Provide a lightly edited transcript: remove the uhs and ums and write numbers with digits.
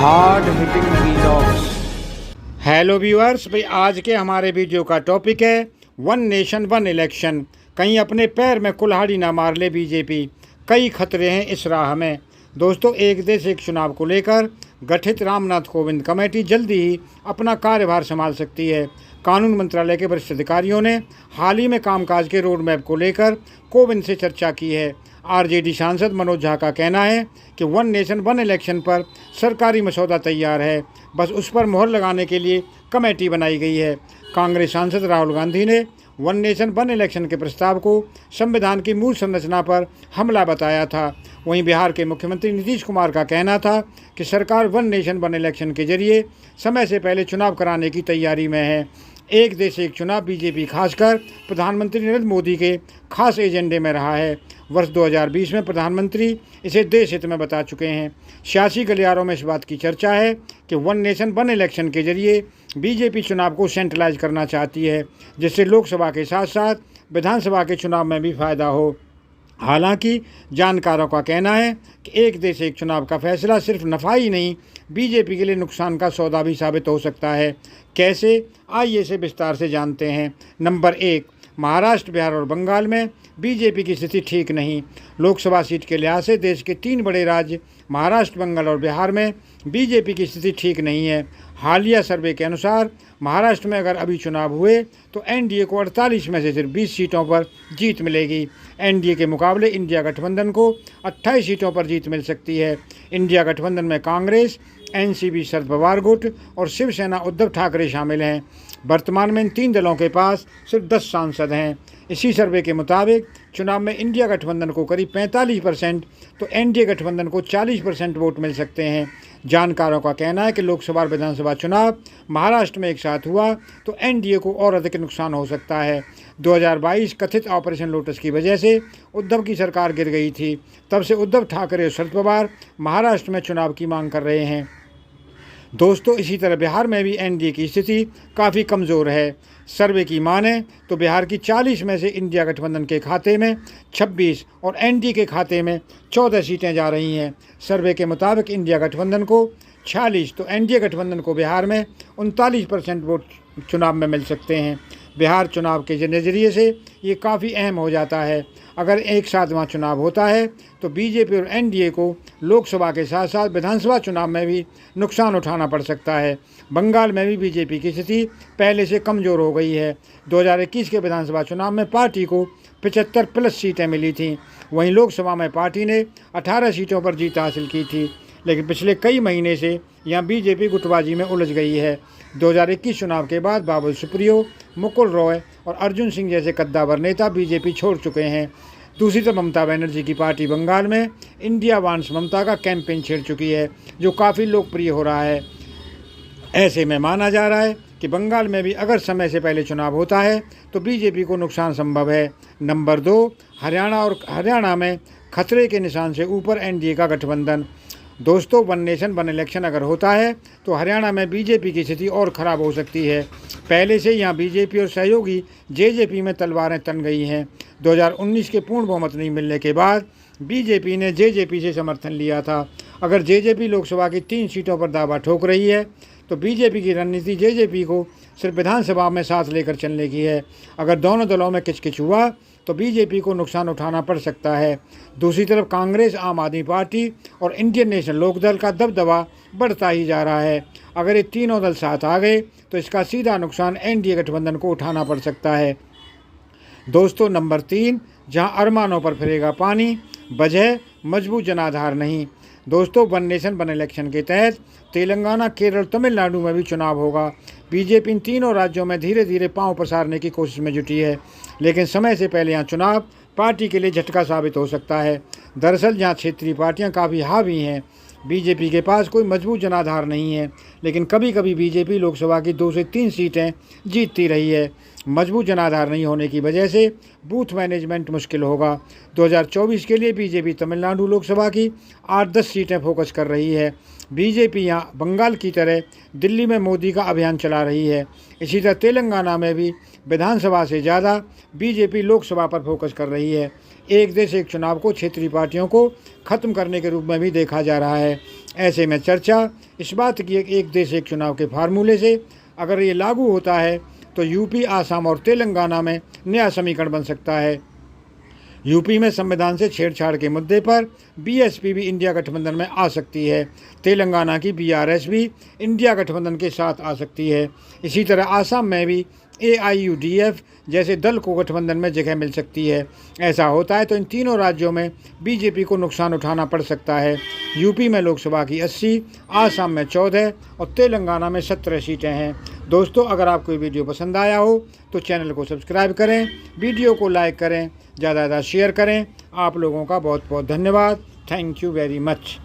Hard hitting vlogs. Hello viewers, भाई आज के हमारे वीडियो का टॉपिक है वन नेशन वन इलेक्शन। कहीं अपने पैर में कुल्हाड़ी ना मार ले बीजेपी, कई खतरे हैं इस राह में। दोस्तों, एक देश एक चुनाव को लेकर गठित रामनाथ कोविंद कमेटी जल्दी ही अपना कार्यभार संभाल सकती है। कानून मंत्रालय के वरिष्ठ अधिकारियों ने हाल ही में कामकाज के रोड मैप को लेकर कोविंद से चर्चा की है। आरजेडी सांसद मनोज झा का कहना है कि वन नेशन वन इलेक्शन पर सरकारी मसौदा तैयार है, बस उस पर मोहर लगाने के लिए कमेटी बनाई गई है। कांग्रेस सांसद राहुल गांधी ने वन नेशन वन इलेक्शन के प्रस्ताव को संविधान की मूल संरचना पर हमला बताया था। वहीं बिहार के मुख्यमंत्री नीतीश कुमार का कहना था कि सरकार वन नेशन वन इलेक्शन के जरिए समय से पहले चुनाव कराने की तैयारी में है। एक देश एक चुनाव बीजेपी खासकर प्रधानमंत्री नरेंद्र मोदी के खास एजेंडे में रहा है। वर्ष 2020 में प्रधानमंत्री इसे देश हित में बता चुके हैं। सियासी गलियारों में इस बात की चर्चा है कि वन नेशन वन इलेक्शन के जरिए बीजेपी चुनाव को सेंट्रलाइज करना चाहती है, जिससे लोकसभा के साथ साथ विधानसभा के चुनाव में भी फायदा हो। हालांकि जानकारों का कहना है कि एक देश एक चुनाव का फैसला सिर्फ नफा ही नहीं, बीजेपी के लिए नुकसान का सौदा भी साबित हो सकता है। कैसे, आइए इसे विस्तार से जानते हैं। नंबर 1, महाराष्ट्र, बिहार और बंगाल में बीजेपी की स्थिति ठीक नहीं। लोकसभा सीट के लिहाज से देश के 3 बड़े राज्य महाराष्ट्र, बंगाल और बिहार में बीजेपी की स्थिति ठीक नहीं है। हालिया सर्वे के अनुसार महाराष्ट्र में अगर अभी चुनाव हुए तो एनडीए को 48 में से सिर्फ 20 सीटों पर जीत मिलेगी। एनडीए के मुकाबले इंडिया गठबंधन को 28 सीटों पर जीत मिल सकती है। इंडिया गठबंधन में कांग्रेस, एनसीपी शरद पवार गुट और शिवसेना उद्धव ठाकरे शामिल हैं। वर्तमान में इन 3 दलों के पास सिर्फ 10 सांसद हैं। इसी सर्वे के मुताबिक चुनाव में इंडिया गठबंधन को करीब 45% तो एनडीए गठबंधन को 40% वोट मिल सकते हैं। जानकारों का कहना है कि लोकसभा और विधानसभा चुनाव महाराष्ट्र में एक साथ हुआ तो एनडीए को और अधिक नुकसान हो सकता है। 2022 कथित ऑपरेशन लोटस की वजह से उद्धव की सरकार गिर गई थी। तब से उद्धव ठाकरे और शरद पवार महाराष्ट्र में चुनाव की मांग कर रहे हैं। दोस्तों, इसी तरह बिहार में भी एनडीए की स्थिति काफ़ी कमज़ोर है। सर्वे की माने तो बिहार की 40 में से इंडिया गठबंधन के खाते में 26 और एनडीए के खाते में 14 सीटें जा रही हैं। सर्वे के मुताबिक इंडिया गठबंधन को 46 तो एनडीए गठबंधन को बिहार में 39% वोट चुनाव में मिल सकते हैं। बिहार चुनाव के नज़रिए से ये काफ़ी अहम हो जाता है। अगर एक साथ वहाँ चुनाव होता है तो बीजेपी और एनडीए को लोकसभा के साथ साथ विधानसभा चुनाव में भी नुकसान उठाना पड़ सकता है। बंगाल में भी बीजेपी की स्थिति पहले से कमज़ोर हो गई है। 2021 के विधानसभा चुनाव में पार्टी को 75+ सीटें मिली थीं। वहीं लोकसभा में पार्टी ने 18 सीटों पर जीत हासिल की थी, लेकिन पिछले कई महीने से यहाँ बीजेपी गुटबाजी में उलझ गई है। 2021 चुनाव के बाद बाबुल सुप्रियो, मुकुल रॉय और अर्जुन सिंह जैसे कद्दावर नेता बीजेपी छोड़ चुके हैं। दूसरी तरफ ममता बनर्जी की पार्टी बंगाल में इंडिया वांट्स ममता का कैंपेन छेड़ चुकी है, जो काफ़ी लोकप्रिय हो रहा है। ऐसे में माना जा रहा है कि बंगाल में भी अगर समय से पहले चुनाव होता है तो बीजेपी को नुकसान संभव है। नंबर 2, हरियाणा में खतरे के निशान से ऊपर एनडीए का गठबंधन। दोस्तों, वन नेशन वन इलेक्शन अगर होता है तो हरियाणा में बीजेपी की स्थिति और ख़राब हो सकती है। पहले से यहाँ बीजेपी और सहयोगी जेजेपी में तलवारें तन गई हैं। 2019 के पूर्ण बहुमत नहीं मिलने के बाद बीजेपी ने जेजेपी से समर्थन लिया था। अगर जेजेपी लोकसभा की 3 सीटों पर दावा ठोक रही है तो बीजेपी की रणनीति जेजेपी को सिर्फ विधानसभा में साथ लेकर चलने की है। अगर दोनों दलों में किचकिच हुआ तो बीजेपी को नुकसान उठाना पड़ सकता है। दूसरी तरफ कांग्रेस, आम आदमी पार्टी और इंडियन नेशनल लोकदल का दबदबा बढ़ता ही जा रहा है। अगर ये तीनों दल साथ आ गए तो इसका सीधा नुकसान एनडीए गठबंधन को उठाना पड़ सकता है। दोस्तों, नंबर 3, जहां अरमानों पर फिरेगा पानी, वजह मजबूत जनाधार नहीं। दोस्तों, वन नेशन वन इलेक्शन के तहत तेलंगाना, केरल, तमिलनाडु में भी चुनाव होगा। बीजेपी इन तीनों राज्यों में धीरे धीरे पांव पसारने की कोशिश में जुटी है, लेकिन समय से पहले यहाँ चुनाव पार्टी के लिए झटका साबित हो सकता है। दरअसल यहाँ क्षेत्रीय पार्टियाँ काफ़ी हावी हैं। बीजेपी के पास कोई मजबूत जनाधार नहीं है, लेकिन कभी कभी बीजेपी लोकसभा की 2 से 3 सीटें जीतती रही है। मजबूत जनाधार नहीं होने की वजह से बूथ मैनेजमेंट मुश्किल होगा। 2024 के लिए बीजेपी तमिलनाडु लोकसभा की 8-10 सीटें फोकस कर रही है। बीजेपी यहाँ बंगाल की तरह दिल्ली में मोदी का अभियान चला रही है। इसी तरह तेलंगाना में भी विधानसभा से ज़्यादा बीजेपी लोकसभा पर फोकस कर रही है। एक देश एक चुनाव को क्षेत्रीय पार्टियों को ख़त्म करने के रूप में भी देखा जा रहा है। ऐसे में चर्चा इस बात की एक देश एक चुनाव के फार्मूले से अगर ये लागू होता है तो यूपी, आसाम और तेलंगाना में नया समीकरण बन सकता है। यूपी में संविधान से छेड़छाड़ के मुद्दे पर बीएसपी भी इंडिया गठबंधन में आ सकती है। तेलंगाना की बीआरएस भी इंडिया गठबंधन के साथ आ सकती है। इसी तरह आसाम में भी AIUDF जैसे दल को गठबंधन में जगह मिल सकती है। ऐसा होता है तो इन तीनों राज्यों में बीजेपी को नुकसान उठाना पड़ सकता है। यूपी में लोकसभा की 80, आसाम में 14 और तेलंगाना में 17 सीटें हैं। दोस्तों, अगर आपको ये वीडियो पसंद आया हो तो चैनल को सब्सक्राइब करें, वीडियो को लाइक करें, ज़्यादा से ज़्यादा शेयर करें। आप लोगों का बहुत बहुत धन्यवाद। Thank you very much.